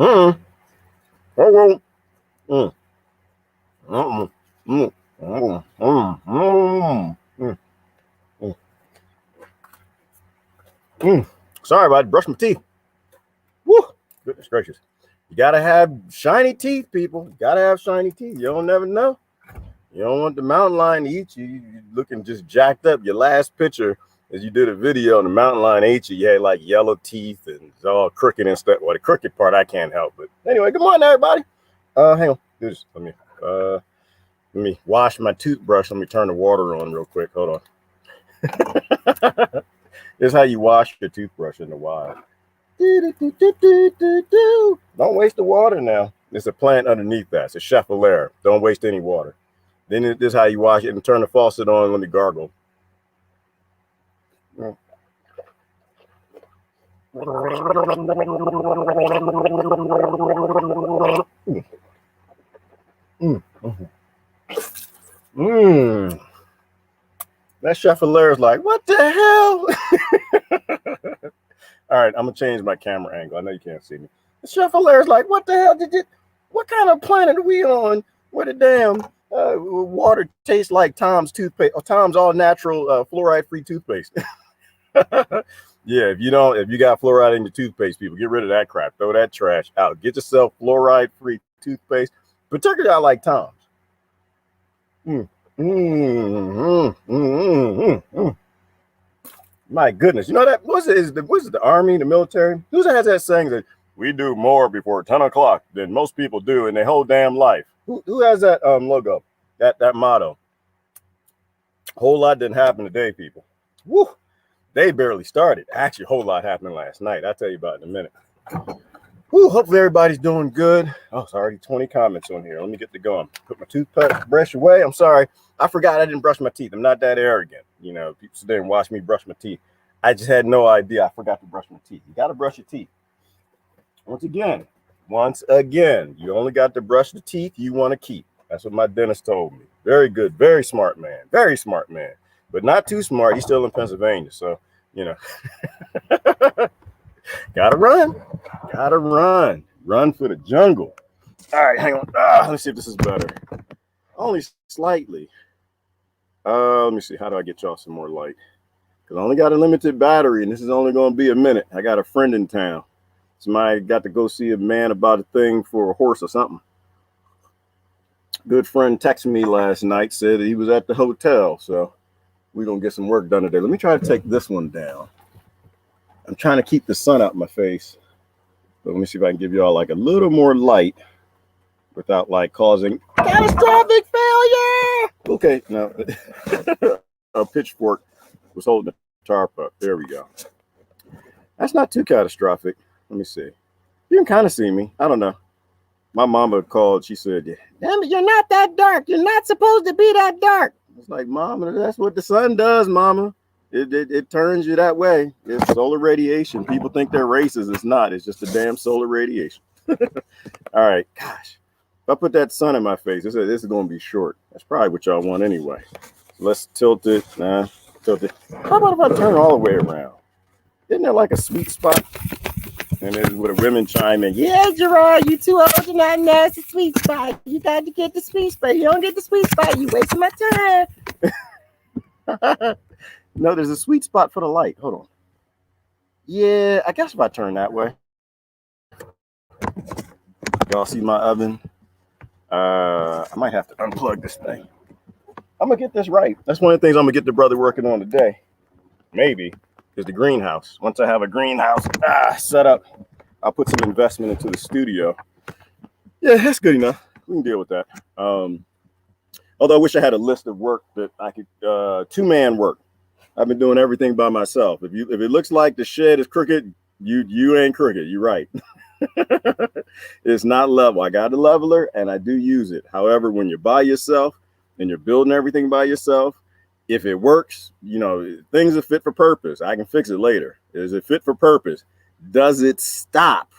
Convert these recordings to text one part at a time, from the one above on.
Mm. Oh, mm. Mm. Mm. Mm. Mm. Mm. Mm. Mm. Mm. Sorry about it. Brush my teeth. Woo! Goodness gracious. You gotta have shiny teeth, people. You gotta have shiny teeth. You don't never know. You don't want the mountain lion to eat you. You looking just jacked up. Your last picture, as you did a video, and the mountain lion ate you. You had like yellow teeth and it's all crooked and stuff. Well, the crooked part I can't help. But anyway, good morning, everybody. Hang on. Let me wash my toothbrush. Let me turn the water on real quick. Hold on. This is how you wash your toothbrush in the wild. Don't waste the water now. There's a plant underneath that. It's a chevalier. Don't waste any water. Then this is how you wash it and turn the faucet on. Let me gargle. That chevalier is like, what the hell? All right, I'm gonna change my camera angle. I know you can't see me. The chevalier is like, what the hell did you? What kind of planet are we on? Where the damn water tastes like Tom's toothpaste or Tom's all natural fluoride-free toothpaste? Yeah, if you got fluoride in your toothpaste, people, get rid of that crap. Throw that trash out. Get yourself fluoride-free toothpaste, particularly I like Tom's. Mm. Mm, mm, mm, mm. My goodness, you know that what's it? The army, the military? Who has that saying that we do more before 10 o'clock than most people do in their whole damn life? Who has that logo? That motto? A whole lot didn't happen today, people. Woo! They barely started. Actually, a whole lot happened last night. I'll tell you about it in a minute. Woo, hopefully everybody's doing good. Oh, it's already 20 comments on here. Let me get to going. Put my toothbrush away. I'm sorry. I forgot I didn't brush my teeth. I'm not that arrogant. You know, people sit there and watch me brush my teeth. I just had no idea. I forgot to brush my teeth. You got to brush your teeth. Once again, you only got to brush the teeth you want to keep. That's what my dentist told me. Very good. Very smart man. Very smart man. But not too smart. He's still in Pennsylvania. So, you know. Gotta run. Gotta run. Run for the jungle. All right, hang on. Let's see if this is better. Only slightly. Let me see. How do I get y'all some more light? Because I only got a limited battery, and this is only going to be a minute. I got a friend in town. Somebody got to go see a man about a thing for a horse or something. Good friend texted me last night, said he was at the hotel. So we're going to get some work done today. Let me try to take this one down. I'm trying to keep the sun out my face. But let me see if I can give y'all like a little more light without like causing catastrophic failure. Okay, no. A pitchfork was holding the tarp up. There we go. That's not too catastrophic. Let me see. You can kind of see me. I don't know. My mama called. She said, "Damn it, you're not that dark. You're not supposed to be that dark." It's like, Mama, that's what the sun does, Mama. It turns you that way. It's solar radiation. People think they're racist. It's not. It's just a damn solar radiation. All right. Gosh. If I put that sun in my face, this is going to be short. That's probably what y'all want anyway. Let's tilt it. Tilt it. How about if I turn all the way around? Isn't there like a sweet spot? And then with a women chime in, yeah, Gerard, you too old to not know it's a sweet spot. You got to get the sweet spot. You don't get the sweet spot, you wasting my time. No, there's a sweet spot for the light. Hold on. Yeah, I guess if I turn that way. Y'all see my oven? I might have to unplug this thing. I'm going to get this right. That's one of the things I'm going to get the brother working on today. Maybe. Is the greenhouse. Once I have a greenhouse set up, I'll put some investment into the studio. Yeah, that's good enough. We can deal with that. Although I wish I had a list of work that I could, 2-man work. I've been doing everything by myself. If it looks like the shed is crooked, you ain't crooked. You're right. It's not level. I got a leveler and I do use it. However, when you're by yourself and you're building everything by yourself, if it works, you know, things are fit for purpose. I can fix it later. Is it fit for purpose? Does it stop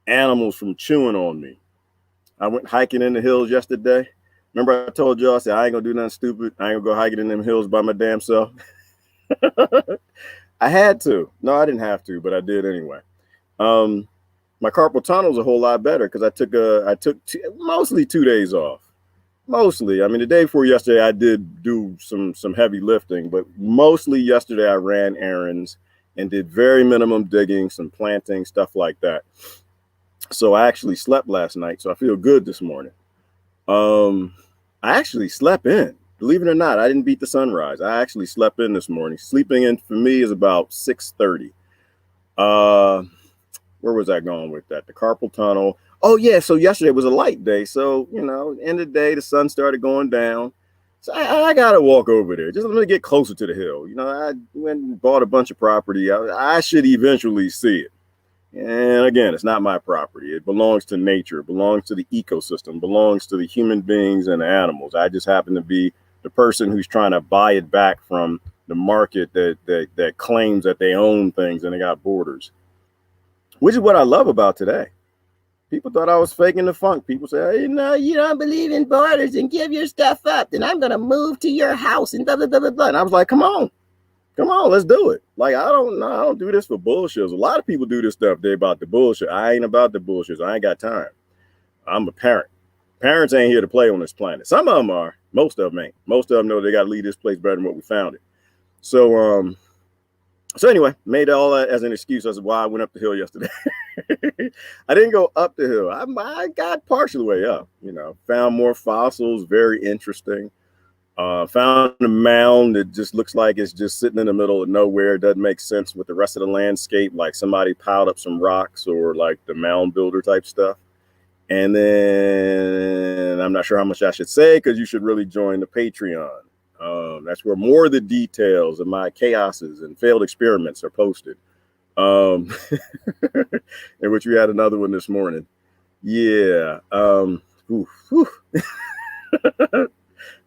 animals from chewing on me? I went hiking in the hills yesterday. Remember I told y'all, I said, I ain't gonna do nothing stupid. I ain't gonna go hiking in them hills by my damn self. I had to. No, I didn't have to, but I did anyway. My carpal tunnel is a whole lot better because I took mostly 2 days off. Mostly, I mean, the day before yesterday, I did do some heavy lifting, but mostly yesterday I ran errands and did very minimum digging, some planting, stuff like that. So I actually slept last night, so I feel good this morning. I actually slept in. Believe it or not, I didn't beat the sunrise. I actually slept in this morning. Sleeping in for me is about 6:30. Uh, where was I going with that? The carpal tunnel. Oh yeah, so yesterday was a light day. So end of the day, the sun started going down. So I gotta walk over there. Just let me get closer to the hill. I went and bought a bunch of property. I should eventually see it. And again, it's not my property. It belongs to nature. It belongs to the ecosystem. It belongs to the human beings and the animals. I just happen to be the person who's trying to buy it back from the market that claims that they own things and they got borders. Which is what I love about today. People thought I was faking the funk. People say, hey, no, you don't believe in borders and give your stuff up. Then I'm going to move to your house and blah, blah, blah, blah, blah. And I was like, come on, let's do it. Like, I don't do this for bullshit. A lot of people do this stuff. They're about the bullshit. I ain't about the bullshit. I ain't got time. I'm a parent. Parents ain't here to play on this planet. Some of them are. Most of them ain't. Most of them know they got to leave this place better than what we found it. So anyway, made all that as an excuse as to why I went up the hill yesterday. I didn't go up the hill. I got partial way up, found more fossils, very interesting. Found a mound that just looks like it's just sitting in the middle of nowhere. It doesn't make sense with the rest of the landscape, like somebody piled up some rocks or like the mound builder type stuff. And then I'm not sure how much I should say because you should really join the Patreon. That's where more of the details of my chaoses and failed experiments are posted. In which we had another one this morning. Yeah.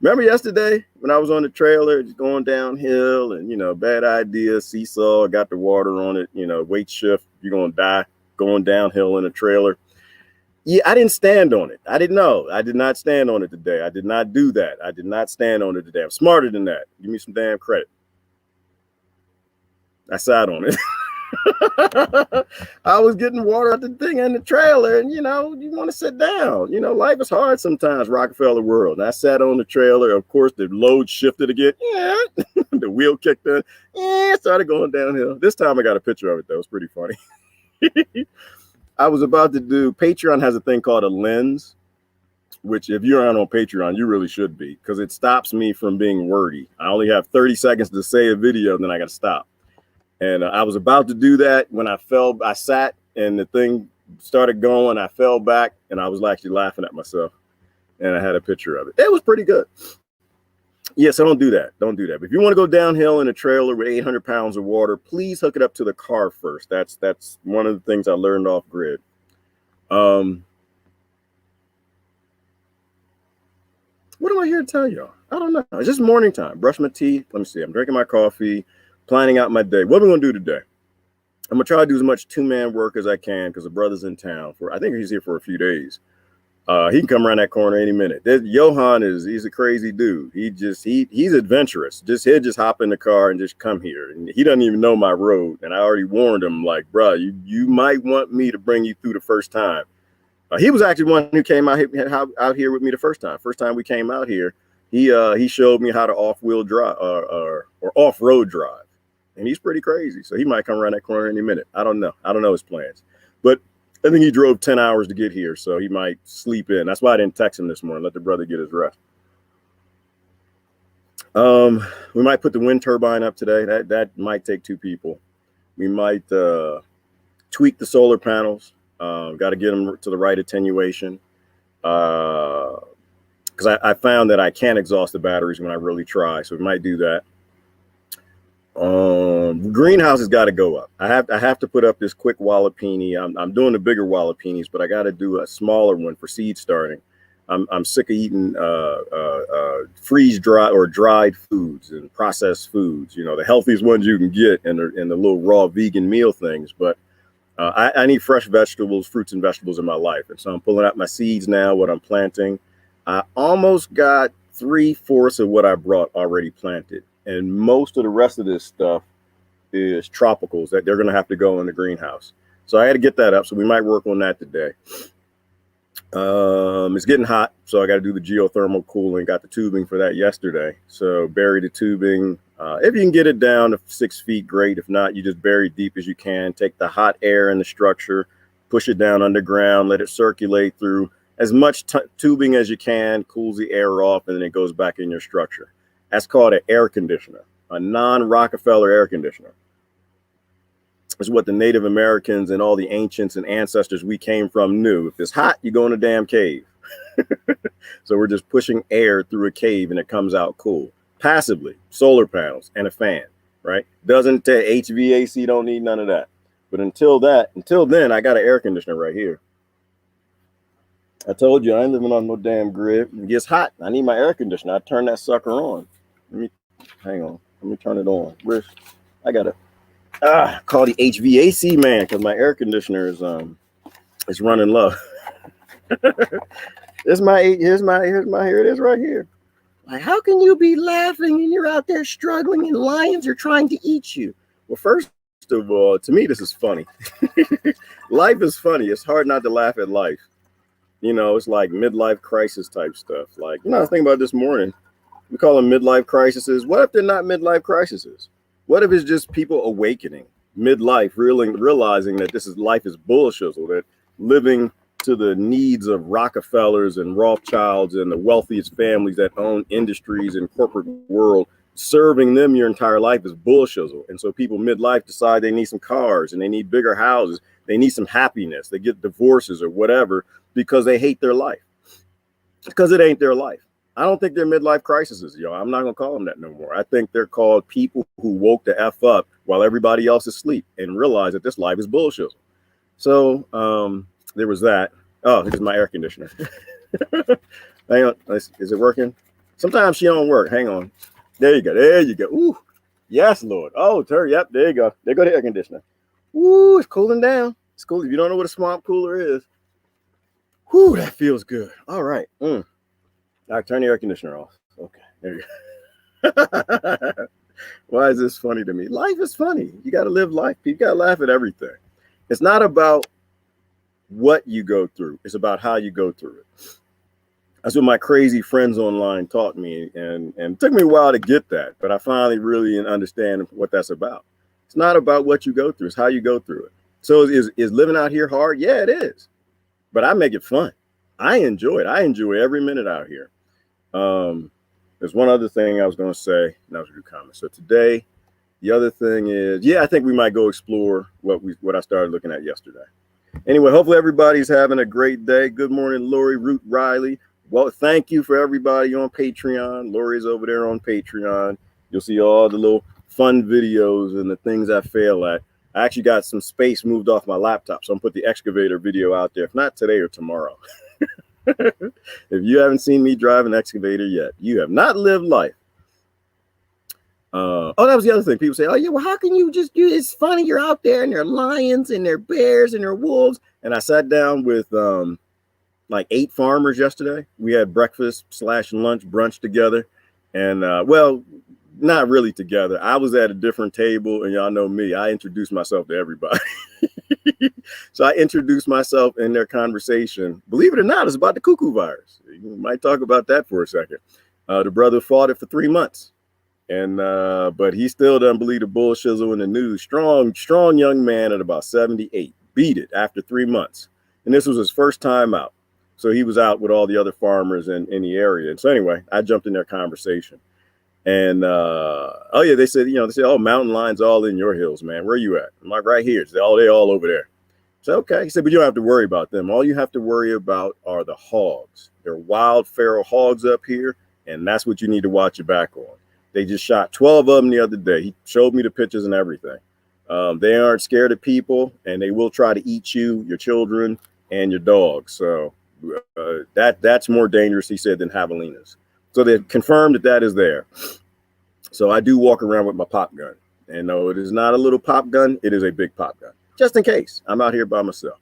Remember yesterday when I was on the trailer, just going downhill and, bad idea, seesaw, got the water on it, weight shift, you're going to die going downhill in a trailer. Yeah, I didn't stand on it. I didn't know. I did not stand on it today. I did not do that. I did not stand on it today. I'm smarter than that. Give me some damn credit. I sat on it. I was getting water out the thing in the trailer, and you want to sit down. Life is hard sometimes, Rockefeller world. And I sat on the trailer. Of course, the load shifted again. Yeah, the wheel kicked in. Yeah, started going downhill. This time I got a picture of it though. It's pretty funny. I was about to do, Patreon has a thing called a lens, which if you're on Patreon, you really should be, because it stops me from being wordy. I only have 30 seconds to say a video, then I got to stop. And I was about to do that when I sat and the thing started going. I fell back and I was actually laughing at myself. And I had a picture of it. It was pretty good. Yes, I don't do that. Don't do that. But if you want to go downhill in a trailer with 800 pounds of water, please hook it up to the car first. That's one of the things I learned off grid. What am I here to tell y'all? I don't know. It's just morning time. Brush my teeth. Let me see. I'm drinking my coffee, planning out my day. What are we going to do today? I'm going to try to do as much two-man work as I can because the brother's in town. I think he's here for a few days. He can come around that corner any minute. Johan he's a crazy dude. He's adventurous. He'll just hop in the car and just come here. And he doesn't even know my road. And I already warned him, like, bro, you might want me to bring you through the first time. He was actually one who came out here with me the first time. First time we came out here, he showed me how to off-wheel drive or off-road drive. And he's pretty crazy. So he might come around that corner any minute. I don't know his plans. But I think he drove 10 hours to get here, so he might sleep in. That's why I didn't text him this morning. Let the brother get his rest. We might put the wind turbine up today. That might take 2 people. We might tweak the solar panels. Got to get them to the right attenuation. Because I found that I can't exhaust the batteries when I really try, so we might do that. Greenhouse has got to go up. I have to put up this quick jalapeno. I'm doing the bigger jalapenos, but I got to do a smaller one for seed starting. I'm sick of eating freeze dry or dried foods and processed foods. The healthiest ones you can get in the little raw vegan meal things. But I need fresh vegetables, fruits and vegetables in my life, and so I'm pulling out my seeds now. What I'm planting, I almost got 3/4 of what I brought already planted. And most of the rest of this stuff is tropicals that they're going to have to go in the greenhouse. So I had to get that up. So we might work on that today. It's getting hot, so I got to do the geothermal cooling. Got the tubing for that yesterday. So bury the tubing. If you can get it down to 6 feet, great. If not, you just bury deep as you can. Take the hot air in the structure, push it down underground, let it circulate through as much tubing as you can, cools the air off, and then it goes back in your structure. That's called an air conditioner, a non-Rockefeller air conditioner. Is what the Native Americans and all the ancients and ancestors we came from knew. If it's hot, you go in a damn cave. So we're just pushing air through a cave and it comes out cool. Passively, solar panels and a fan, right? Doesn't HVAC, don't need none of that. But until then, I got an air conditioner right here. I told you I ain't living on no damn grid. It gets hot. I need my air conditioner. I turn that sucker on. Hang on. Let me turn it on. I gotta call the HVAC man because my air conditioner is running low. Here it is right here. Like, how can you be laughing and you're out there struggling and lions are trying to eat you? Well, first of all, to me, this is funny. Life is funny. It's hard not to laugh at life. You know, it's like midlife crisis type stuff. Like, I was thinking about this morning. We call them midlife crises. What if they're not midlife crises? What if it's just people awakening midlife, realizing that life is bullshit, that living to the needs of Rockefellers and Rothschilds and the wealthiest families that own industries and corporate world, serving them your entire life is bullshit. And so people midlife decide they need some cars and they need bigger houses. They need some happiness. They get divorces or whatever because they hate their life, because it ain't their life. I don't think they're midlife crises, y'all. I'm not going to call them that no more. I think they're called people who woke the F up while everybody else is asleep and realized that this life is bullshit. So there was that. Oh, here's my air conditioner. Hang on. Is it working? Sometimes she don't work. Hang on. There you go. There you go. Ooh. Yes, Lord. Oh, yep. There you go. There go the air conditioner. Ooh, it's cooling down. It's cool. If you don't know what a swamp cooler is. Whoo, that feels good. All right. All right, turn the air conditioner off. Okay, there you go. Why is this funny to me? Life is funny. You got to live life. You got to laugh at everything. It's not about what you go through. It's about how you go through it. That's what my crazy friends online taught me. And it took me a while to get that, but I finally really understand what that's about. It's not about what you go through. It's how you go through it. So is living out here hard? Yeah, it is. But I make it fun. I enjoy it. I enjoy every minute out here. There's one other thing I was going to say, and that was a good comment. So today, the other thing is, I think we might go explore what I started looking at yesterday. Anyway, hopefully everybody's having a great day. Good morning, Lori, Root, Riley. Well, thank you for everybody on Patreon. Lori's over there on Patreon. You'll see all the little fun videos and the things I fail at. I actually got some space moved off my laptop, so I'm put the excavator video out there, if not today or tomorrow. If you haven't seen me drive an excavator yet, you have not lived life. That was the other thing. People say, oh, yeah, well, how can you just do this? It's funny. You're out there and there are lions and there are bears and there are wolves. And I sat down with like 8 farmers yesterday. We had breakfast / lunch brunch together. And well, not really together. I was at a different table, and y'all know me. I introduced myself to everybody. So I introduced myself in their conversation. Believe it or not, it's about the cuckoo virus. You might talk about that for a second. The brother fought it for 3 months, and but he still doesn't believe the bullshizzle in the news. Strong young man at about 78 beat it after 3 months, and this was his first time out. So he was out with all the other farmers in the area. And so anyway, I jumped in their conversation. And they said, oh, mountain lions all in your hills, man. Where are you at? I'm like, right here. They all over there. So okay. He said, but you don't have to worry about them. All you have to worry about are the hogs. They're wild feral hogs up here, and that's what you need to watch your back on. They just shot 12 of them the other day. He showed me the pictures and everything. They aren't scared of people, and they will try to eat you, your children, and your dogs. So that's more dangerous, he said, than javelinas. So they confirmed that is there. So I do walk around with my pop gun. And no, it is not a little pop gun. It is a big pop gun, just in case. I'm out here by myself.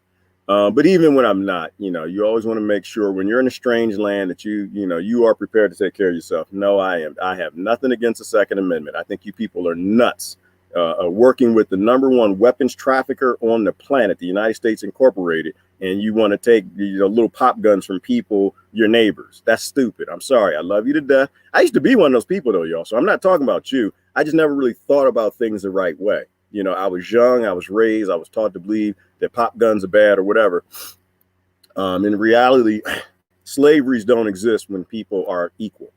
But even when I'm not, you always want to make sure when you're in a strange land that you are prepared to take care of yourself. No, I have nothing against the Second Amendment. I think you people are nuts working with the #1 weapons trafficker on the planet, the United States Incorporated, and you want to take little pop guns from people, your neighbors. That's stupid. I'm sorry. I love you to death. I used to be one of those people though, y'all. So I'm not talking about you. I just never really thought about things the right way. I was young. I was raised. I was taught to believe that pop guns are bad or whatever. In reality, slaveries don't exist when people are equal.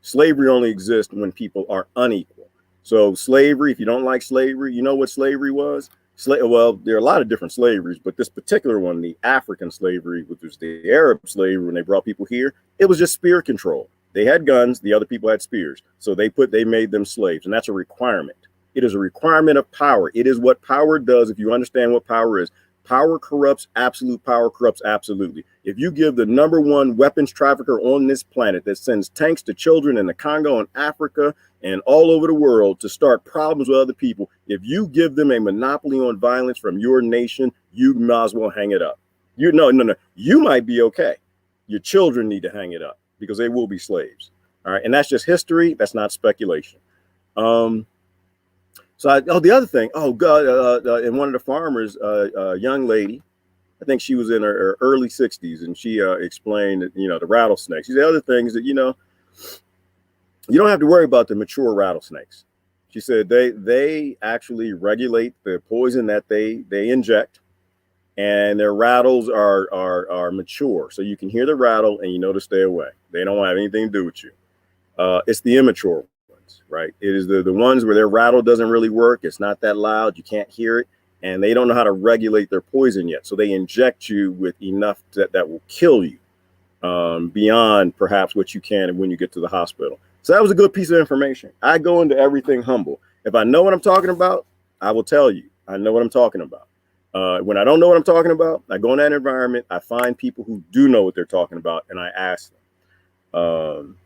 Slavery only exists when people are unequal. So slavery, if you don't like slavery, you know what slavery was? Well, there are a lot of different slaveries, but this particular one, the African slavery, which was the Arab slavery when they brought people here, it was just spear control. They had guns, the other people had spears. So they made them slaves, and that's a requirement. It is a requirement of power. It is what power does. If you understand what power is, power corrupts, absolute power corrupts absolutely. If you give the #1 weapons trafficker on this planet that sends tanks to children in the Congo and Africa and all over the world to start problems with other people, if you give them a monopoly on violence from your nation, you might as well hang it up. No. You might be okay. Your children need to hang it up because they will be slaves. All right. And that's just history. That's not speculation. The other thing, and one of the farmers, a young lady, I think she was in her early 60s, and she explained that, the rattlesnakes. The other thing is that, you don't have to worry about the mature rattlesnakes. She said they actually regulate the poison that they inject, and their rattles are mature. So you can hear the rattle and you know to stay away. They don't have anything to do with you. It's the immature ones, right? It is the ones where their rattle doesn't really work. It's not that loud. You can't hear it. And they don't know how to regulate their poison yet. So they inject you with enough that will kill you beyond perhaps what you can when you get to the hospital. So that was a good piece of information. I go into everything humble. If I know what I'm talking about, I will tell you. I know what I'm talking about. When I don't know what I'm talking about, I go in that environment. I find people who do know what they're talking about, and I ask them.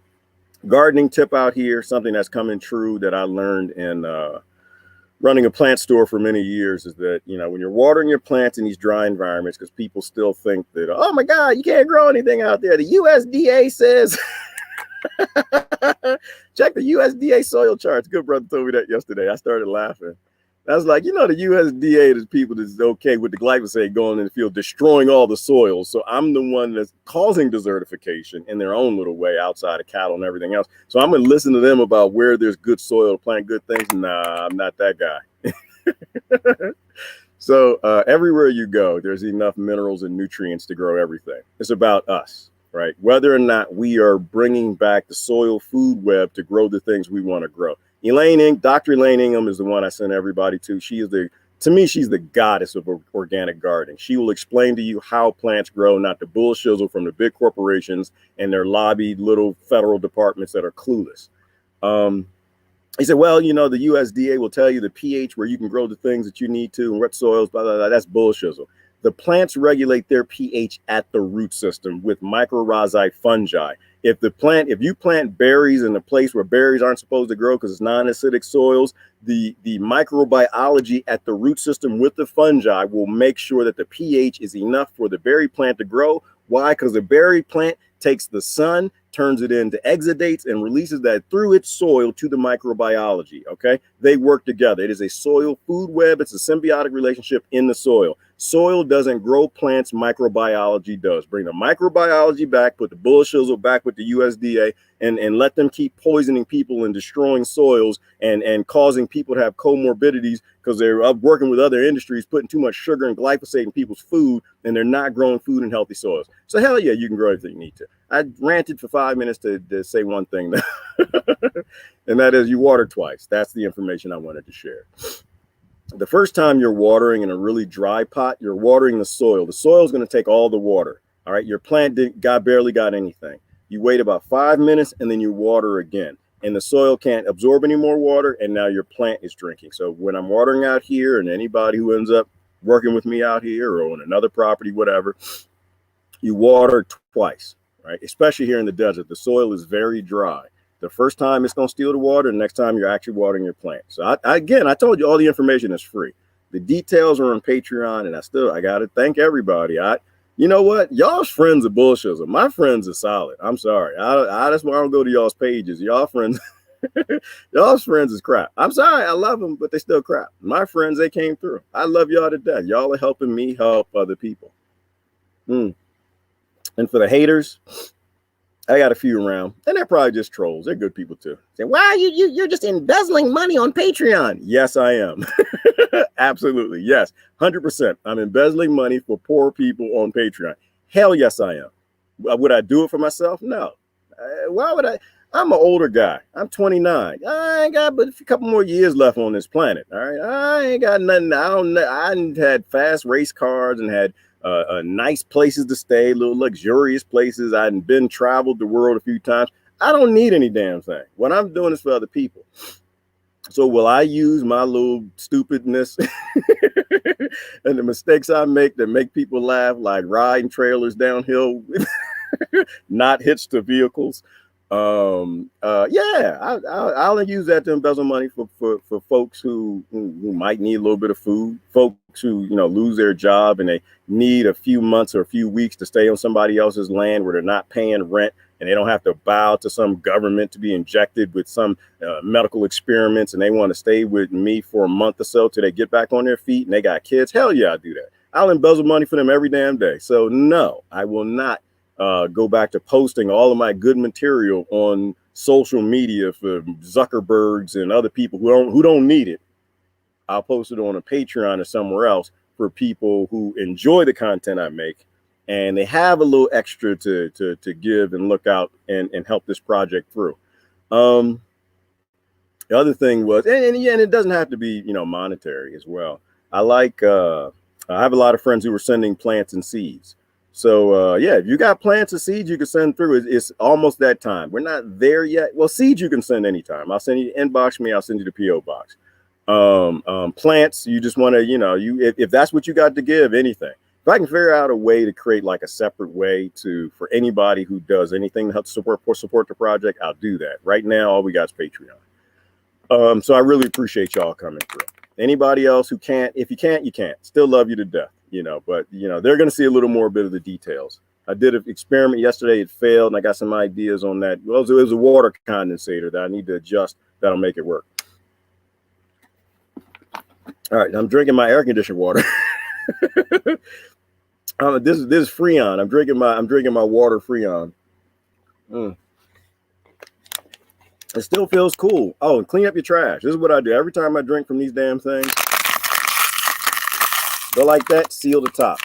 Gardening tip out here, something that's coming true that I learned in running a plant store for many years, is that, when you're watering your plants in these dry environments, because people still think that, oh my God, you can't grow anything out there. The USDA says, check the USDA soil charts. Good brother told me that yesterday. I started laughing. I was like, the USDA is people that's okay with the glyphosate going in the field, destroying all the soil. So I'm the one that's causing desertification in their own little way outside of cattle and everything else. So I'm going to listen to them about where there's good soil to plant good things. Nah, I'm not that guy. So everywhere you go, there's enough minerals and nutrients to grow everything. It's about us, right? Whether or not we are bringing back the soil food web to grow the things we want to grow. Dr. Elaine Ingham is the one I send everybody to. She's the goddess of organic gardening. She will explain to you how plants grow, not the bullshizzle from the big corporations and their lobbied little federal departments that are clueless. He said, well, the USDA will tell you the pH where you can grow the things that you need to and what soils, blah, blah, blah. That's bullshizzle. The plants regulate their pH at the root system with mycorrhizae fungi. If you plant berries in a place where berries aren't supposed to grow because it's non-acidic soils, the microbiology at the root system with the fungi will make sure that the pH is enough for the berry plant to grow. Why? Because the berry plant takes the sun, turns it into exudates, and releases that through its soil to the microbiology. Okay, they work together. It is a soil food web. It's a symbiotic relationship in the soil. Soil doesn't grow plants, microbiology does. Bring the microbiology back, put the bullshizzle back with the USDA, and let them keep poisoning people and destroying soils and causing people to have comorbidities because they're up working with other industries, putting too much sugar and glyphosate in people's food, and they're not growing food in healthy soils. So hell yeah, you can grow everything you need to. I ranted for 5 minutes to say one thing, and that is you water twice. That's the information I wanted to share. The first time you're watering in a really dry pot, you're watering the soil. The soil is going to take all the water. All right. Your plant barely got anything. You wait about 5 minutes and then you water again. And the soil can't absorb any more water. And now your plant is drinking. So when I'm watering out here, and anybody who ends up working with me out here or on another property, whatever, you water twice, right? Especially here in the desert. The soil is very dry. The first time it's going to steal the water. The next time you're actually watering your plant. So I told you all the information is free. The details are on Patreon, and I got to thank everybody. You know what? Y'all's friends are bullshizzle. My friends are solid. I'm sorry. That's why I don't go to y'all's pages. Y'all friends, Y'all's friends is crap. I'm sorry, I love them, but they still crap. My friends, they came through. I love y'all to death. Y'all are helping me help other people. Mm. And for the haters, I got a few around, and they're probably just trolls. They're good people too. Say, "Why you're just embezzling money on Patreon?" Yes, I am. Absolutely, yes, 100%. I'm embezzling money for poor people on Patreon. Hell, yes, I am. Would I do it for myself? No. Why would I? I'm an older guy. I'm 29. I ain't got but a couple more years left on this planet. All right, I ain't got nothing. I had fast race cars and had nice places to stay, little luxurious places. I've been traveled the world a few times. I don't need any damn thing. What I'm doing is for other people. So will I use my little stupidness and the mistakes I make that make people laugh, like riding trailers downhill, not hitched to vehicles? Yeah, I'll use that to embezzle money for folks who might need a little bit of food, folks who lose their job and they need a few months or a few weeks to stay on somebody else's land where they're not paying rent and they don't have to bow to some government to be injected with some medical experiments, and they want to stay with me for a month or so till they get back on their feet and they got kids. Hell yeah, I'll do that. I'll embezzle money for them every damn day. So no, I will not go back to posting all of my good material on social media for Zuckerbergs and other people who don't need it. I'll post it on a Patreon or somewhere else for people who enjoy the content I make and they have a little extra to give and look out and help this project through. The other thing was, and it doesn't have to be monetary as well. I have a lot of friends who were sending plants and seeds. So yeah, if you got plants or seeds you can send through, it's almost that time. We're not there yet. Well, seeds you can send anytime. I'll send you inbox me. I'll send you the PO box. Plants, you just want to, if that's what you got to give, anything. If I can figure out a way to create like a separate way for anybody who does anything to help support the project, I'll do that. Right now, all we got is Patreon. So I really appreciate y'all coming through. Anybody else who can't, if you can't, you can't. Still love you to death. But they're going to see a little more bit of the details. I did an experiment yesterday. It failed, and I got some ideas on that. Well, it was a water condensator that I need to adjust. That'll make it work. All right, I'm drinking my air conditioned water. This is Freon. I'm drinking my water Freon. It still feels cool. Oh, and clean up your trash. This is what I do every time I drink from these damn things. Go like that, seal the top.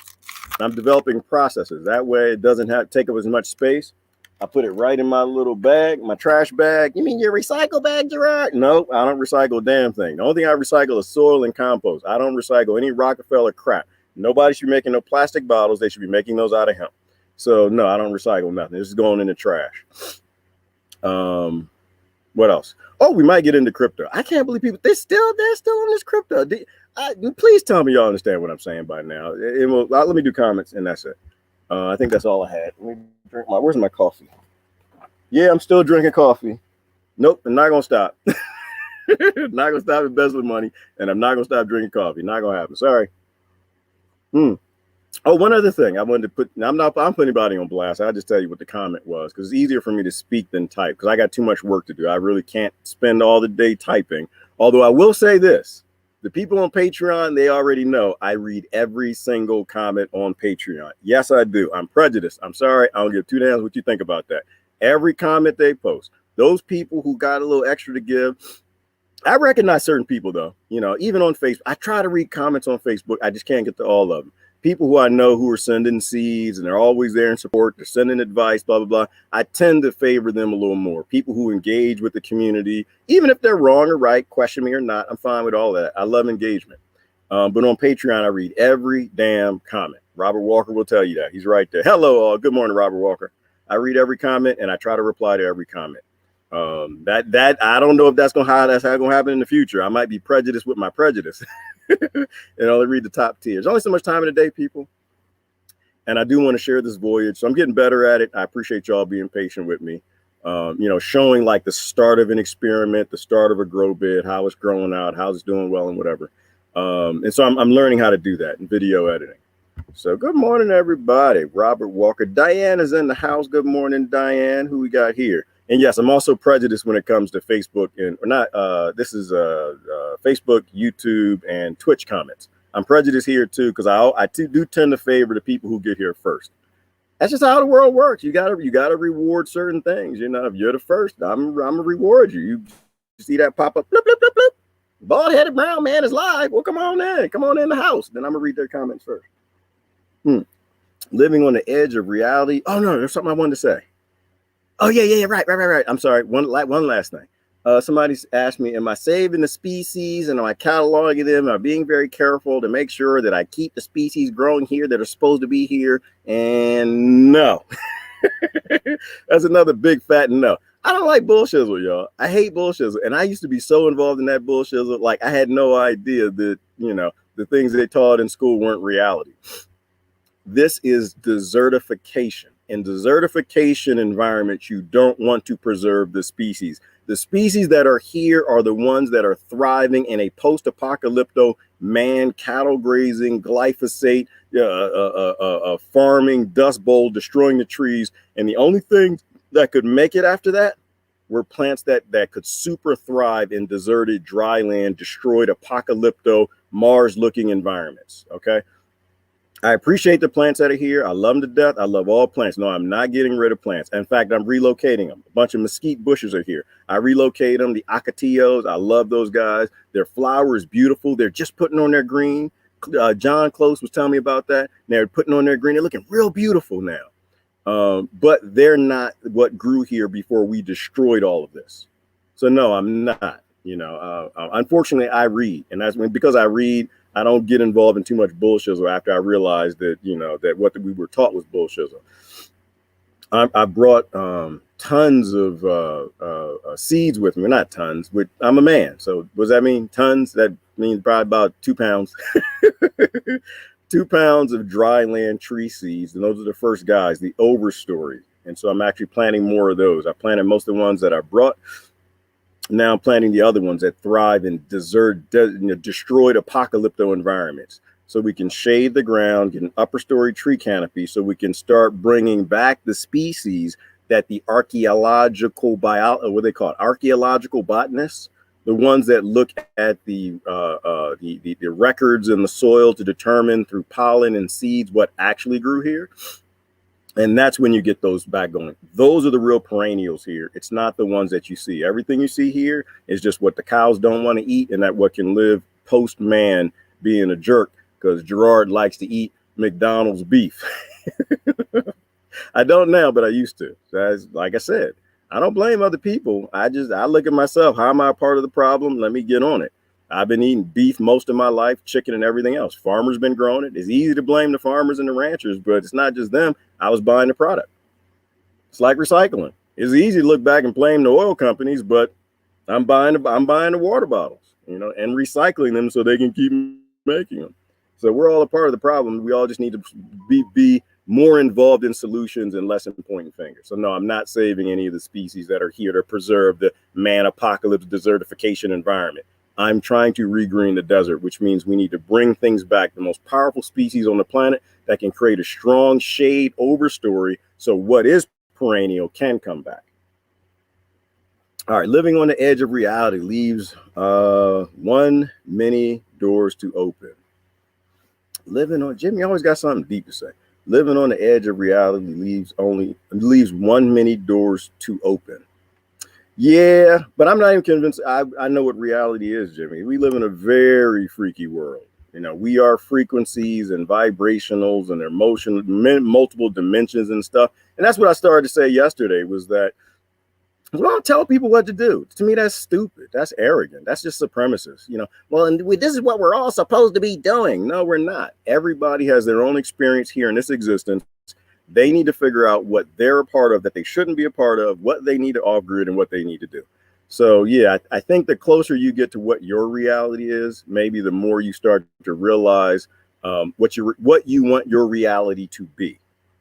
I'm developing processes. That way it doesn't have to take up as much space. I put it right in my little bag, my trash bag. You mean your recycle bag, Gerard? No, I don't recycle a damn thing. The only thing I recycle is soil and compost. I don't recycle any Rockefeller crap. Nobody should be making no plastic bottles. They should be making those out of hemp. So no, I don't recycle nothing. This is going in the trash. What else? Oh, we might get into crypto. I can't believe people, they're still on this crypto. Please tell me y'all understand what I'm saying by now. Let me do comments and that's it. I think that's all I had. Let me drink where's my coffee? Yeah, I'm still drinking coffee. Nope, I'm not gonna stop. Not gonna stop embezzling money, and I'm not gonna stop drinking coffee. Not gonna happen. Sorry. Oh, one other thing I wanted to put. I'm putting anybody on blast. I'll just tell you what the comment was because it's easier for me to speak than type because I got too much work to do. I really can't spend all the day typing. Although I will say this. The people on Patreon, they already know I read every single comment on Patreon. Yes, I do. I'm prejudiced. I'm sorry. I don't give two damns what you think about that. Every comment they post, those people who got a little extra to give, I recognize certain people, though. Even on Facebook, I try to read comments on Facebook. I just can't get to all of them. People who I know who are sending seeds and they're always there in support. They're sending advice, blah, blah, blah. I tend to favor them a little more. People who engage with the community, even if they're wrong or right, question me or not, I'm fine with all that. I love engagement. But on Patreon, I read every damn comment. Robert Walker will tell you that. He's right there. Hello, good morning, Robert Walker. I read every comment and I try to reply to every comment. That I don't know if that's how it's gonna happen in the future. I might be prejudiced with my prejudice. And only read the top tiers. There's only so much time in the day, people. And I do want to share this voyage. So I'm getting better at it. I appreciate y'all being patient with me. Showing like the start of an experiment, the start of a grow bed, how it's growing out, how it's doing well and whatever. And so I'm learning how to do that in video editing. So good morning, everybody. Robert Walker. Diane is in the house. Good morning, Diane. Who we got here? And yes, I'm also prejudiced when it comes to Facebook and or not. This is Facebook, YouTube, and Twitch comments. I'm prejudiced here too because do tend to favor the people who get here first. That's just how the world works. You gotta reward certain things. You know, if you're the first, I'm gonna reward you. You see that pop up, bloop, bloop, bloop, bloop. Bald headed brown man is live. Well, come on in. Come on in the house. Then I'm gonna read their comments first. Living on the edge of reality. Oh no, there's something I wanted to say. Oh yeah, right. I'm sorry. One last thing. Somebody asked me, am I saving the species and am I cataloging them? Am I being very careful to make sure that I keep the species growing here that are supposed to be here? And no. That's another big fat no. I don't like bullshizzle, y'all. I hate bullshizzle. And I used to be so involved in that bullshizzle. Like I had no idea that, the things they taught in school weren't reality. This is desertification. In desertification environments, you don't want to preserve the species. The species that are here are the ones that are thriving in a post-apocalypto man cattle grazing, glyphosate, farming, dust bowl, destroying the trees. And the only thing that could make it after that were plants that could super thrive in deserted, dry land, destroyed, apocalypto, Mars-looking environments. Okay. I appreciate the plants that are here. I love them to death. I love all plants. No, I'm not getting rid of plants. In fact, I'm relocating them. A bunch of mesquite bushes are here. I relocate them. The ocotillos, I love those guys. Their flower is beautiful. They're just putting on their green. John Close was telling me about that. They're putting on their green. They're looking real beautiful now. But they're not what grew here before we destroyed all of this. So no, I'm not. Unfortunately, I read, and that's because I read. I don't get involved in too much bullshizzle after I realized that, that what we were taught was bullshizzle. I brought tons of seeds with me. Not tons, but I'm a man. So what does that mean? Tons? That means probably about 2 pounds. 2 pounds of dry land tree seeds. And those are the first guys, the overstory. And so I'm actually planting more of those. I planted most of the ones that I brought. Now I'm planting the other ones that thrive in destroyed apocalypto environments. So we can shade the ground, get an upper story tree canopy, so we can start bringing back the species that the archaeological archaeological botanists, the ones that look at the records in the soil to determine through pollen and seeds what actually grew here. And that's when you get those back going. Those are the real perennials here. It's not the ones that you see. Everything you see here is just what the cows don't want to eat and that what can live post-man being a jerk because Gerard likes to eat McDonald's beef. I don't now, but I used to. So like I said, I don't blame other people. I look at myself. How am I a part of the problem? Let me get on it. I've been eating beef most of my life, chicken and everything else. Farmers been growing it. It's easy to blame the farmers and the ranchers, but it's not just them. I was buying the product. It's like recycling. It's easy to look back and blame the oil companies, but I'm buying the water bottles, and recycling them so they can keep making them. So we're all a part of the problem. We all just need to be more involved in solutions and less in pointing fingers. So no, I'm not saving any of the species that are here to preserve the man apocalypse desertification environment. I'm trying to regreen the desert, which means we need to bring things back, the most powerful species on the planet that can create a strong shade overstory so what is perennial can come back. All right, living on the edge of reality leaves one many doors to open. Jimmy always got something deep to say. Living on the edge of reality leaves one many doors to open. Yeah, but I'm not even convinced. I know what reality is, Jimmy. We live in a very freaky world. We are frequencies and vibrationals and emotion, multiple dimensions and stuff. And that's what I started to say yesterday was that I don't tell people what to do. To me, that's stupid. That's arrogant. That's just supremacist. This is what we're all supposed to be doing. No, we're not. Everybody has their own experience here in this existence. They need to figure out what they're a part of that they shouldn't be a part of, what they need to off-grid and what they need to do. So, yeah, I think the closer you get to what your reality is, maybe the more you start to realize what you want your reality to be.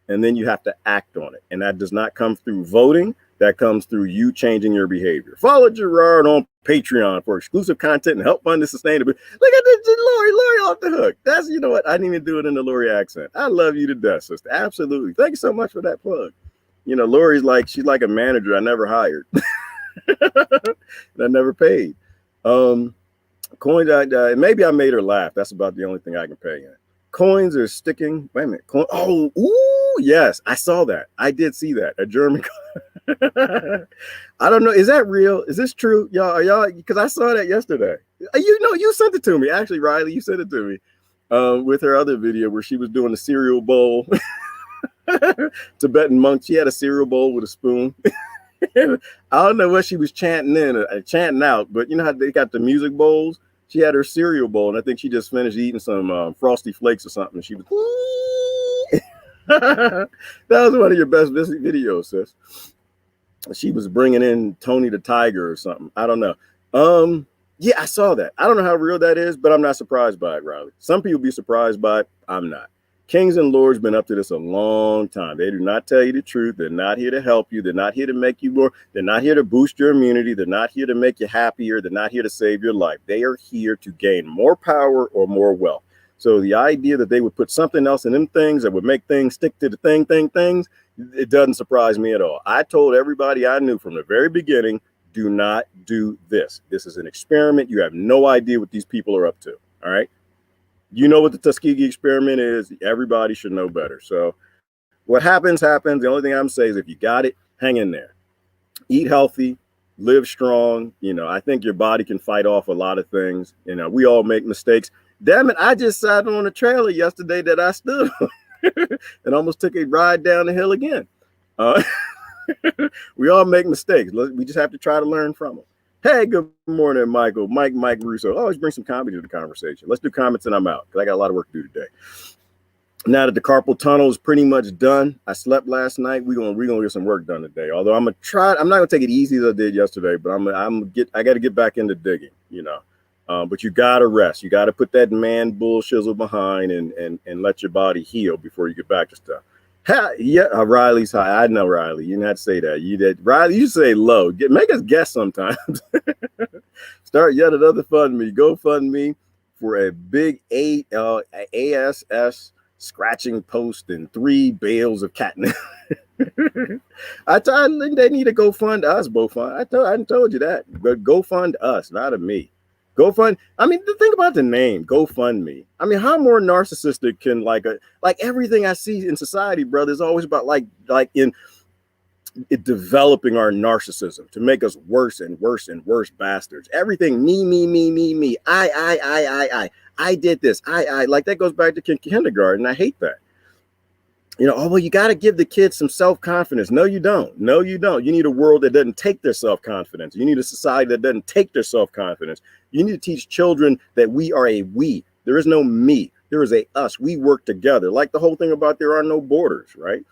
And then you have to act on it. And that does not come through voting. That comes through you changing your behavior. Follow Gerard on Patreon for exclusive content and help fund the sustainability. Look at this, Lori off the hook. That's, what? I didn't even do it in the Lori accent. I love you to death, sister. Absolutely. Thank you so much for that plug. You know, Lori's like, she's like a manager I never hired. And I never paid. Um, Coins, maybe I made her laugh. That's about the only thing I can pay in. Coins are sticking. Wait a minute. Oh, ooh, yes, I saw that. I did see that. A German. I don't know. Is that real? Is this true, y'all? Are y'all? Because I saw that yesterday. You know, you sent it to me. Actually, Riley, you sent it to me with her other video where she was doing the cereal bowl. Tibetan monk. She had a cereal bowl with a spoon. I don't know what she was chanting chanting out, but you know how they got the music bowls? She had her cereal bowl, and I think she just finished eating some Frosty Flakes or something. She was, that was one of your best videos, sis. She was bringing in Tony the Tiger or something. I don't know. Yeah, I saw that. I don't know how real that is, but I'm not surprised by it, Riley. Some people be surprised by it. I'm not. Kings and lords been up to this a long time. They do not tell you the truth. They're not here to help you. They're not here to make you more. They're not here to boost your immunity. They're not here to make you happier. They're not here to save your life. They are here to gain more power or more wealth. So the idea that they would put something else in them things that would make things stick to the things, it doesn't surprise me at all. I told everybody I knew from the very beginning, do not do this. This is an experiment. You have no idea what these people are up to. All right. You know what the Tuskegee experiment is. Everybody should know better. So what happens. The only thing I'm saying is if you got it, hang in there. Eat healthy, live strong. You know, I think your body can fight off a lot of things. You know, we all make mistakes. Damn it, I just sat on a trailer yesterday that I stood on and almost took a ride down the hill again. We all make mistakes. We just have to try to learn from them. Hey, good morning, Michael. Mike Russo. Always bring some comedy to the conversation. Let's do comments and I'm out because I got a lot of work to do today. Now that the carpal tunnel is pretty much done, I slept last night. We're gonna get some work done today. Although I'm not gonna take it easy as I did yesterday, but I got to get back into digging. You know, but you gotta rest. You gotta put that man bull shizzle behind and let your body heal before you get back to stuff. Yeah, Riley's high. I know, Riley. You didn't have to say that. Riley, you say low. Make us guess sometimes. Start yet another GoFundMe for a big ASS scratching post and 3 bales of catnip. I think they need to GoFund us, I told you that. But GoFund us, not me. GoFund. I mean, think about the name, GoFundMe. I mean, how more narcissistic can like everything I see in society, brother, is always about like in it developing our narcissism to make us worse and worse and worse bastards. Everything me. I did this. I like that goes back to kindergarten. I hate that. You know, oh, well, you got to give the kids some self-confidence. No, you don't. No, you don't. You need a world that doesn't take their self-confidence. You need a society that doesn't take their self-confidence. You need to teach children that we are a we. There is no me. There is a us. We work together. Like the whole thing about there are no borders, right?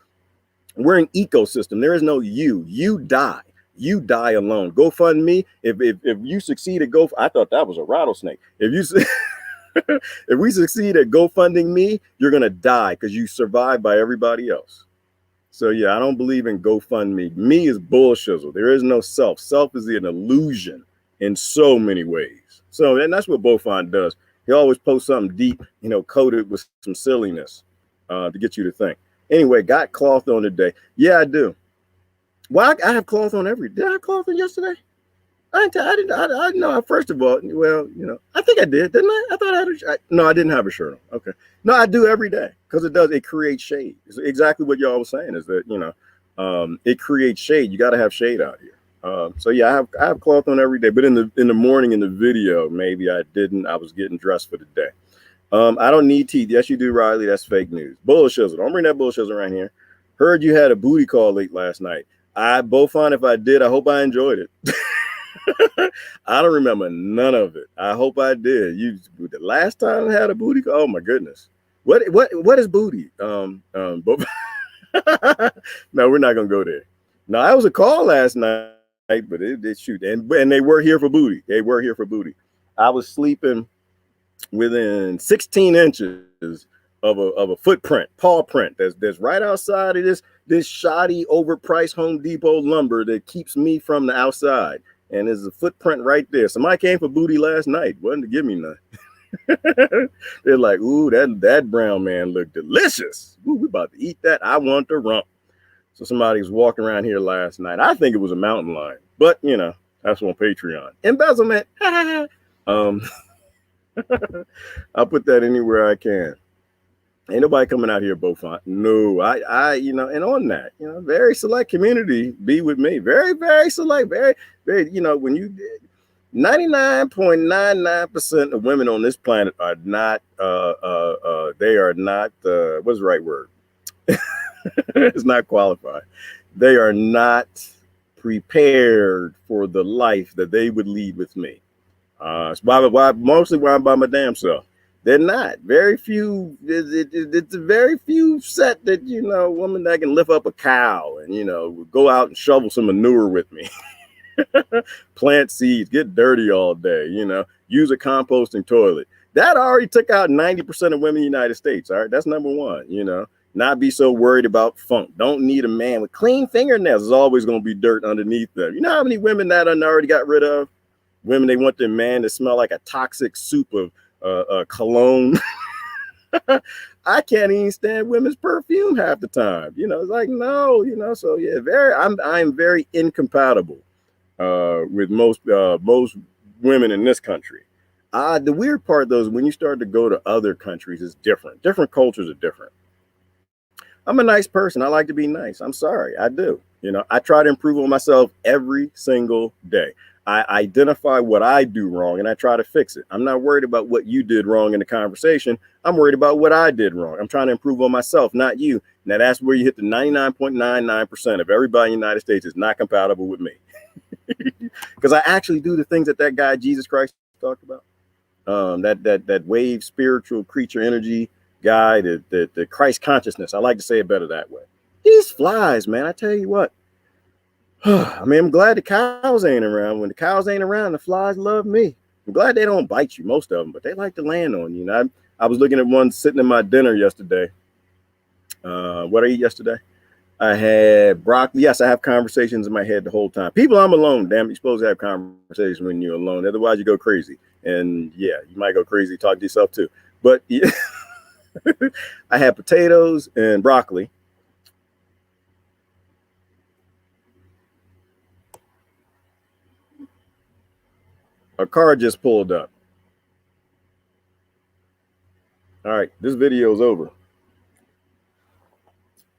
We're an ecosystem. There is no you. You die. You die alone. GoFundMe. If you succeed at I thought that was a rattlesnake. If we succeed at GoFunding me, you're going to die because you survived by everybody else. So, yeah, I don't believe in GoFundMe. Me is bullshizzle. There is no self. Self is an illusion in so many ways. So, and that's what GoFund does. He always posts something deep, you know, coated with some silliness to get you to think. Anyway, got cloth on today. Yeah, I do. Well, I have cloth on every day. Did I have cloth on yesterday? I know. First of all, well, you know, I think I did, didn't I? I thought I had no, I didn't have a shirt on. Okay. No, I do every day because it creates shade. It's exactly what y'all was saying is that, you know, it creates shade. You got to have shade out here. So yeah, I have cloth on every day, but in the morning in the video, maybe I didn't. I was getting dressed for the day. I don't need teeth. Yes, you do, Riley. That's fake news. Bullshizzle. Don't bring that bullshizzle around here. Heard you had a booty call late last night. Both on. If I did, I hope I enjoyed it. I don't remember none of it. I hope I did. The last time I had a booty call. Oh my goodness. What is booty? No, we're not gonna go there. No, I was a call last night, but it shoot and they were here for booty. They were here for booty. I was sleeping within 16 inches of a footprint, paw print that's right outside of this shoddy, overpriced Home Depot lumber that keeps me from the outside. And there's a footprint right there. Somebody came for booty last night. Wasn't to give me none. They're like, ooh, that brown man looked delicious. Ooh, we about to eat that. I want the rump. So somebody was walking around here last night. I think it was a mountain lion, but you know, that's on Patreon. Embezzlement. um, I'll put that anywhere I can. Ain't nobody coming out here, Beaufont. No, you know, and on that, you know, very select community be with me. Very, very select, very, very, you know, when you 99.99% of women on this planet are not, they are not, what's the right word? It's not qualified. They are not prepared for the life that they would lead with me. It's mostly why I'm by my damn self. They're not. Very few. It's a very few set that, you know, woman that can lift up a cow and, you know, go out and shovel some manure with me. Plant seeds, get dirty all day, you know, use a composting toilet. That already took out 90% of women in the United States. All right. That's number one, you know, not be so worried about funk. Don't need a man with clean fingernails. There's always going to be dirt underneath them. You know how many women that I already got rid of? Women, they want their man to smell like a toxic soup of cologne. I can't even stand women's perfume half the time. You know, it's like, no, you know, so yeah, I'm very incompatible with most women in this country. The weird part though is when you start to go to other countries, it's different. Different cultures are different. I'm a nice person. I like to be nice. I'm sorry. I do. You know, I try to improve on myself every single day. I identify what I do wrong and I try to fix it. I'm not worried about what you did wrong in the conversation. I'm worried about what I did wrong. I'm trying to improve on myself, not you. Now that's where you hit the 99.99% of everybody in the United States is not compatible with me. Because I actually do the things that guy Jesus Christ talked about. That wave spiritual creature energy guy, the Christ consciousness. I like to say it better that way. These flies, man, I tell you what. I mean, I'm glad the cows ain't around. When the cows ain't around, the flies love me. I'm glad they don't bite you, most of them, but they like to land on you. You know, I was looking at one sitting in my dinner yesterday. What I eat yesterday? I had broccoli. Yes, I have conversations in my head the whole time. People, I'm alone. Damn, you're supposed to have conversations when you're alone. Otherwise, you go crazy. And yeah, you might go crazy, talk to yourself too. But yeah, I had potatoes and broccoli. A car just pulled up. All right, this video is over.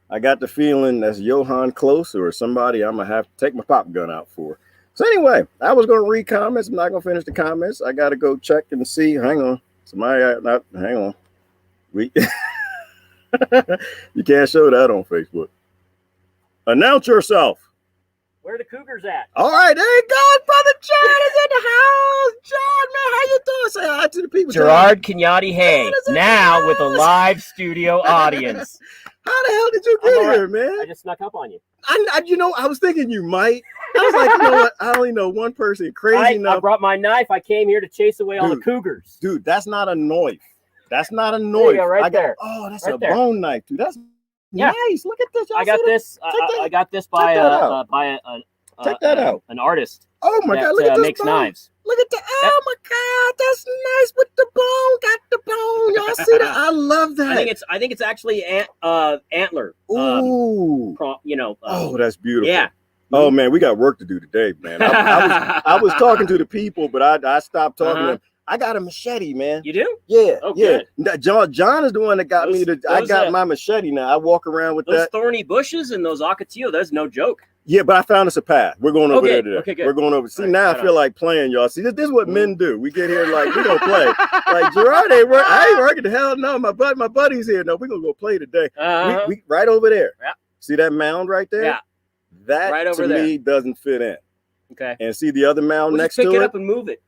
I got the feeling that's Johan Close or somebody I'm going to have to take my pop gun out for. So anyway, I was going to read comments. I'm not going to finish the comments. I got to go check and see. Hang on. Hang on. You can't show that on Facebook. Announce yourself. Where are the Cougars at? All right, there you go. Brother John is in the house. John, man, how you doing? Say hi to the people. Gerard Kenyatte Hay, now with a live studio audience. How the hell did you get here, man? I just snuck up on you. You know, I was thinking you might. I was like, you know what? I only know one person crazy enough. I brought my knife. I came here to chase away all the Cougars. Dude, that's not a knife. That's not a knife. Right there. Oh, that's a bone knife, dude. That's nice. Look at this. I got this. I got this by an artist. Oh my God! Look at this makes bone. Knives. Look at that! Oh my God, that's nice with the bone. Got the bone. Y'all see that? I love that. I think it's actually antler. Ooh. You know. Oh, that's beautiful. Yeah. Oh man, we got work to do today, man. I was talking to the people, but I stopped talking to them. I got a machete, man. You do? Yeah. Oh, yeah. good. John is the one that got me to. I got my machete now. I walk around with those thorny bushes and those ocotillo. That's no joke. Yeah, but I found us a path. We're going over there today. Okay, good. We're going over. See, now I feel like playing, y'all. See, this is what men do. We get here like, we're going to play. Like, Gerard ain't working. I ain't working. The hell no. My buddy's here. No, we're going to go play today. We right over there. Yeah. See that mound right there? Yeah. That, right over to me, doesn't fit in. Okay. And see the other mound next to it? Pick it up and move it.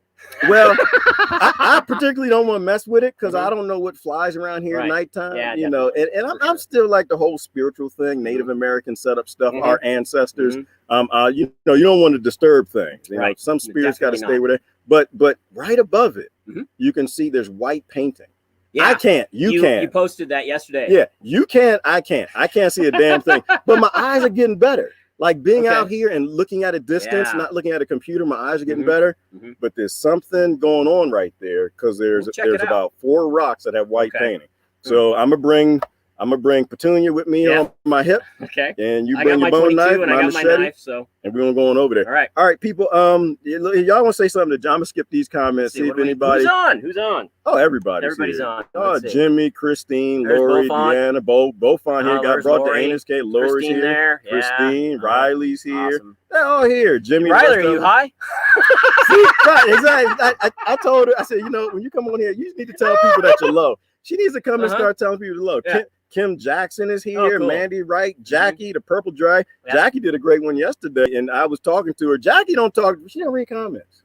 Well, I particularly don't want to mess with it because I don't know what flies around here at nighttime. Yeah, you know, and I'm still like the whole spiritual thing, Native American setup stuff, our ancestors. You know, you don't want to disturb things. You know, some spirits got to stay with it. But right above it, you can see there's white painting. Yeah. I can't. You can. You posted that yesterday. Yeah, you can't. I can't. I can't see a damn thing. But my eyes are getting better. Like being out here and looking at a distance, not looking at a computer, my eyes are getting better. But there's something going on right there because there's about 4 rocks that have white painting. So I'm gonna bring I'm gonna bring Petunia with me on my hip. Okay. And you I bring got your my bone 22 knife, and I got my machete, knife, so. and we're gonna go on over there. All right, people. Y'all want to say something to John? I'm gonna skip these comments. See if anybody. Who's on? Oh, everybody's here. on. Oh, Jimmy, Christine, There's Lori, Beaufont. Deanna, both on here. Got brought Lori. to Anus K. Lori's Christine here. There. Christine, Riley's here. Awesome. They're all here. Jimmy, Riley, are you high? See, right, exactly. I told her. I said, when you come on here, you need to tell people that you're low. She needs to come and start telling people you're low. Yeah. Kim Jackson is here. Cool. Mandy Wright, Jackie, the Purple Dry. Yeah. Jackie did a great one yesterday, and I was talking to her. Jackie don't talk. She don't read comments.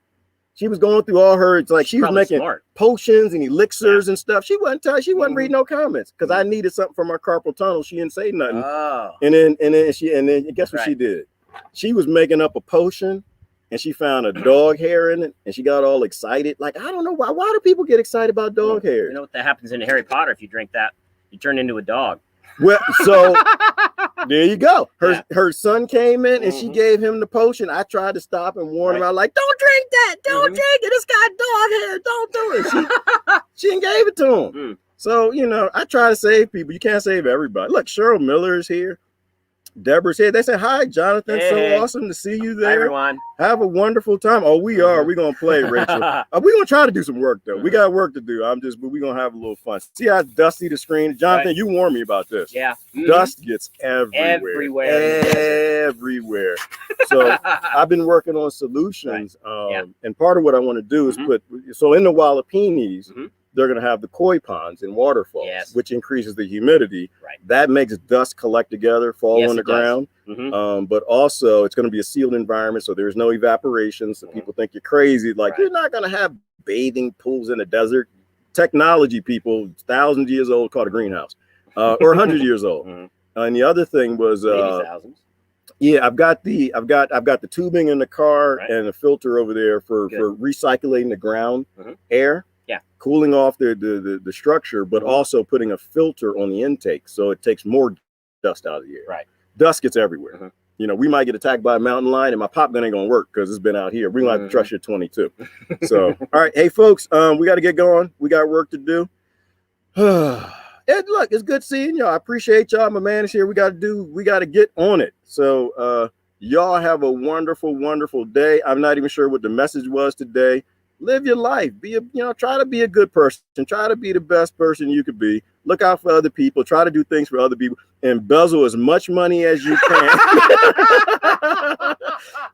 She was going through all her. It's like she was making potions and elixirs and stuff. She wasn't reading no comments because I needed something for my carpal tunnel. She didn't say nothing. Oh. And then guess what she did? She was making up a potion. And she found a dog hair in it, and she got all excited. Like, I don't know why. Why do people get excited about dog hair? You know what that happens in Harry Potter? If you drink that, you turn into a dog. Well, so there you go. Her son came in, and she gave him the potion. I tried to stop and warn her. I was like, "Don't drink that! Don't drink it! It's got dog hair! Don't do it!" She didn't gave it to him. So I try to save people. You can't save everybody. Look, Cheryl Miller is here. Deborah's here. They said, "Hi, Jonathan. Hey. So awesome to see you there. Hi, everyone. Have a wonderful time." Oh, we are. We're going to play, Rachel. We're going to try to do some work, though. We got work to do. But we're going to have a little fun. See how dusty the screen? Jonathan, you warned me about this. Yeah. Dust gets everywhere. So I've been working on solutions. And part of what I want to do is in the Wallapeenies, they're going to have the koi ponds and waterfalls, which increases the humidity. That makes dust collect together, fall on the ground. But also, it's going to be a sealed environment, so there's no evaporation. So people think you're crazy. Like, you're not going to have bathing pools in the desert. Technology, people, thousands of years old, called a greenhouse, or 100 years old. And the other thing was, I've got the tubing in the car and a filter over there for recycling the ground air. Cooling off the structure, but also putting a filter on the intake so it takes more dust out of the air. Dust gets everywhere. We might get attacked by a mountain lion, and my pop gun ain't gonna work because it's been out here. We're gonna have to trust your 22. So, all right, hey folks, we got to get going. We got work to do. And look, it's good seeing y'all. I appreciate y'all. My man is here. We got to get on it. So, y'all have a wonderful, wonderful day. I'm not even sure what the message was today. Live your life. Try to be a good person. Try to be the best person you could be. Look out for other people. Try to do things for other people. Embezzle as much money as you can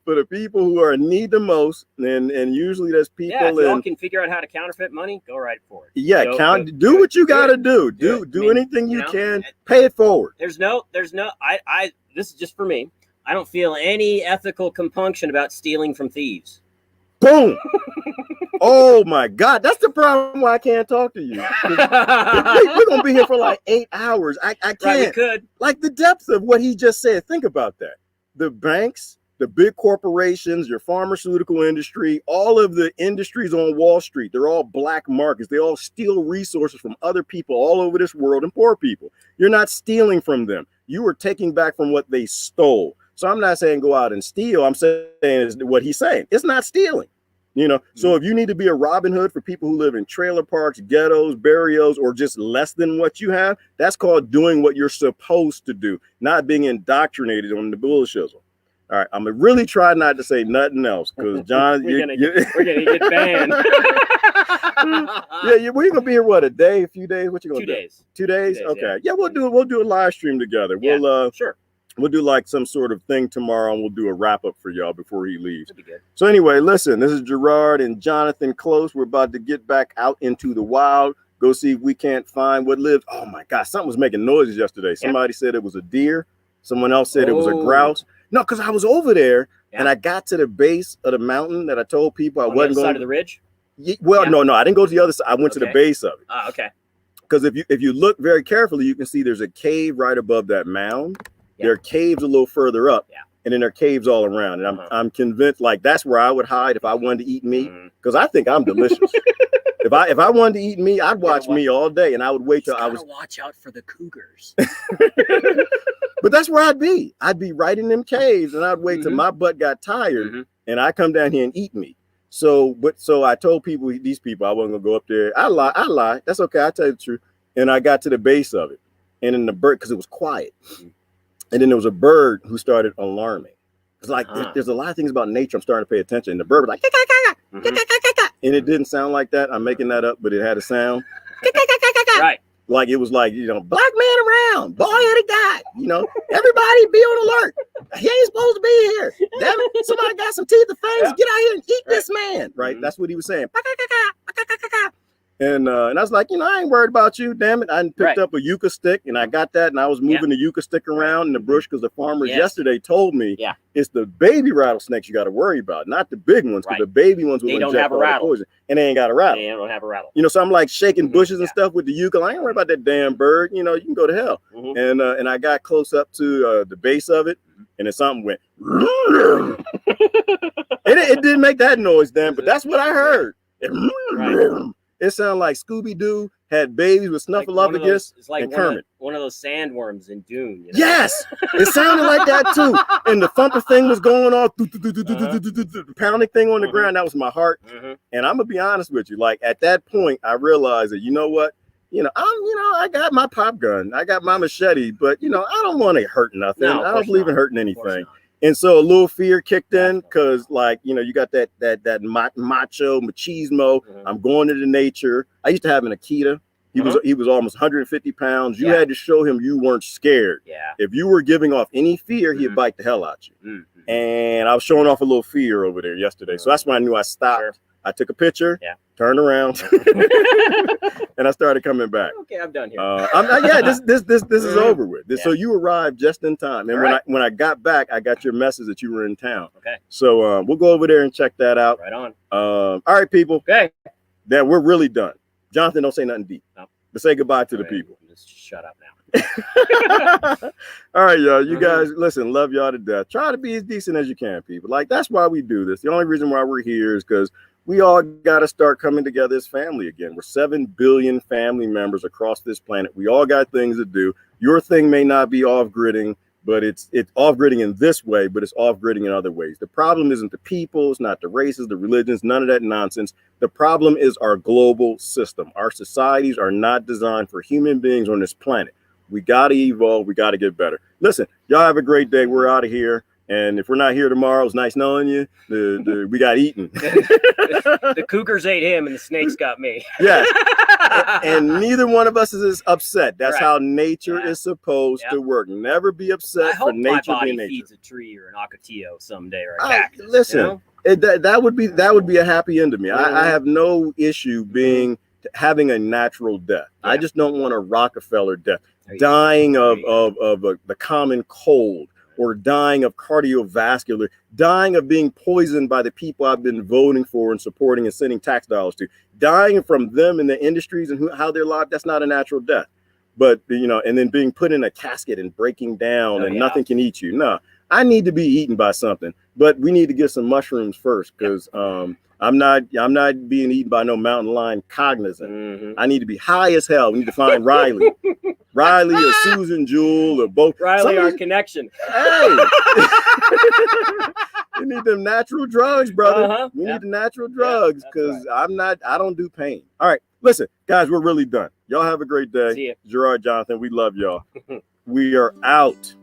for the people who are in need the most. And usually that's people. Yeah, if y'all can figure out how to counterfeit money, go right for it. Yeah, do what you got to do. Do anything you can. Pay it forward. There's no. This is just for me. I don't feel any ethical compunction about stealing from thieves. Boom. Oh my God, that's the problem why I can't talk to you. We're gonna be here for like 8 hours. I can't. Right, we could. Like the depth of what he just said. Think about that. The banks, the big corporations, your pharmaceutical industry, all of the industries on Wall Street, they're all black markets. They all steal resources from other people all over this world and poor people. You're not stealing from them. You are taking back from what they stole. So I'm not saying go out and steal. I'm saying is what he's saying. It's not stealing. So if you need to be a Robin Hood for people who live in trailer parks, ghettos, barrios, or just less than what you have, that's called doing what you're supposed to do, not being indoctrinated on the bullshit. All right, I'm gonna really try not to say nothing else because John, we're gonna get banned. We're gonna be here a few days. What you gonna do? 2 days. 2 days? Okay. Yeah, we'll do a live stream together. Yeah, sure. We'll do like some sort of thing tomorrow, and we'll do a wrap up for y'all before he leaves. That'd be good. So anyway, listen, this is Gerard and Jonathan Close. We're about to get back out into the wild. Go see if we can't find what lives. Oh my God, something was making noises yesterday. Somebody said it was a deer. Someone else said it was a grouse. No, because I was over there and I got to the base of the mountain that I told people I wasn't going. On the other side of the ridge? No, I didn't go to the other side. I went to the base of it. Okay. Because if you look very carefully, you can see there's a cave right above that mound. There are caves a little further up, and then there are caves all around. And I'm convinced, like that's where I would hide if I wanted to eat meat, because I think I'm delicious. If I wanted to eat meat, I'd watch me all day, and I would wait till I was. Watch out for the cougars. But that's where I'd be. I'd be right in them caves, and I'd wait till my butt got tired, and I come down here and eat meat. So I told these people I wasn't gonna go up there. I lie. That's okay. I tell you the truth. And I got to the base of it. and then the bird, because it was quiet, Mhm. and then there was a bird who started alarming. It's like Uh-huh. there's a lot of things about nature I'm starting to pay attention. And the bird was like, Mhm. and it didn't sound like that. I'm making that up, but it had a sound. Right. Like it was like, black man around, bald-headed guy, everybody be on alert. He ain't supposed to be here. Damn it, somebody got some teeth and fangs. Yeah. Get out here and eat Right. this man. Right? Mhm. That's what he was saying. And I was like, I ain't worried about you. Damn it. I picked Right. up a yucca stick and I got that and I was moving the yucca stick around in the bush because the farmers yesterday told me it's the baby rattlesnakes you got to worry about, not the big ones, because the baby ones will inject all the poison and they ain't got a rattle. They don't have a rattle. So I'm like shaking bushes and stuff with the yucca. I ain't worried about that damn bird. You can go to hell. And I got close up to the base of it, and then something went. It didn't make that noise, then, but that's what I heard. It sounded like Scooby-Doo had babies with Snuffleupagus and Kermit. One of those sandworms in Dune. Yes, it sounded like that too. And the thumper thing was going on, the pounding thing on the ground. That was my heart. And I'm gonna be honest with you. Like at that point, I realized that what, I got my pop gun, I got my machete, but I don't want to hurt nothing. No, I don't believe in hurting Of anything. And so a little fear kicked in because, like, you got that macho machismo. I'm going into nature. I used to have an Akita. He was almost 150 pounds. You had to show him you weren't scared. Yeah. If you were giving off any fear, he'd bite the hell out you. And I was showing off a little fear over there yesterday. So that's when I knew I stopped. Sure. I took a picture, turned around, and I started coming back. Okay, I'm done here. This is over with. So you arrived just in time. And when I got back, I got your message that you were in town. Okay. So we'll go over there and check that out. Right on. All right, people. Okay. Then we're really done. Jonathan, don't say nothing deep. No. But say goodbye to the people. Just shut up now. All right, y'all. You guys, listen, love y'all to death. Try to be as decent as you can, people. Like, that's why we do this. The only reason why we're here is because we all got to start coming together as family again. We're 7 billion family members across this planet. We all got things to do. Your thing may not be off-gridding, but it's off-gridding in this way, but it's off-gridding in other ways. The problem isn't the people, it's not the races, the religions, none of that nonsense. The problem is our global system. Our societies are not designed for human beings on this planet. We got to evolve. We got to get better. Listen, y'all have a great day. We're out of here. And if we're not here tomorrow, it's nice knowing you. We got eaten. The cougars ate him and the snakes got me. Yeah. And neither one of us is upset. That's how nature is supposed to work. Never be upset for nature being nature. I hope my body feeds a tree or an ocotillo someday or a cactus. Listen, that would be a happy end to me. I have no issue having a natural death. I just don't want a Rockefeller death, dying of the common cold, or dying of cardiovascular, dying of being poisoned by the people I've been voting for and supporting and sending tax dollars to, dying from them in the industries and how they're live. That's not a natural death. But, and then being put in a casket and breaking down and nothing can eat you. No, I need to be eaten by something, but we need to get some mushrooms first because I'm not being eaten by no mountain lion cognizant. I need to be high as hell. We need to find Riley. Riley or Susan Jewell or both. Riley, our connection. Hey. We need them natural drugs, brother. We need the natural drugs because I don't do pain. All right. Listen, guys, we're really done. Y'all have a great day. See ya. Gerard, Jonathan, we love y'all. We are out.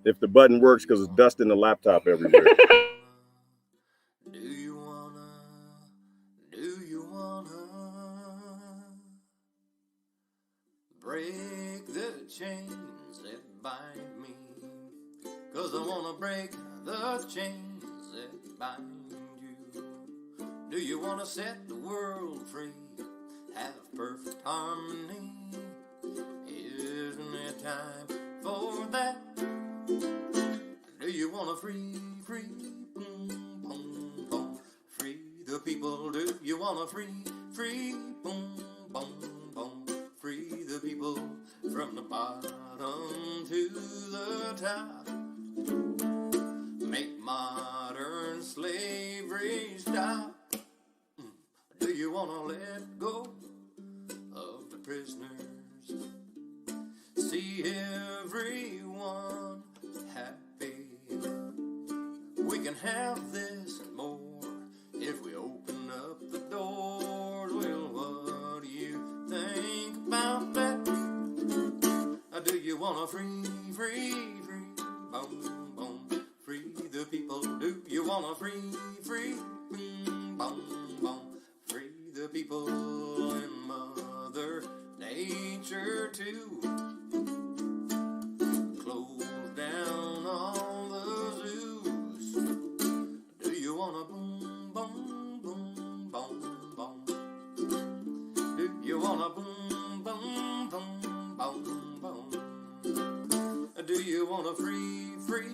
If the button works, because it's dust in the laptop everywhere. Do you wanna break the chains that bind me? 'Cause I wanna break the chains that bind you. Do you wanna set the world free? Have perfect harmony? Isn't it time for that? Do you wanna free, boom, boom, boom, free the people? Do you wanna free, boom, boom, boom, free the people from the bottom to the top? Make modern slavery stop. Do you wanna let go of the prisoners? See everyone happy. We can have this and more if we open up the doors. Well, what do you think about that? Do you wanna free, free, free, boom, boom, free the people? Do you wanna free, free, boom, boom, free the people and Mother Nature too? Close down all the zoos. Do you wanna boom, boom, boom, boom, boom? Do you wanna boom, boom, boom, boom, boom? Do you wanna free, free,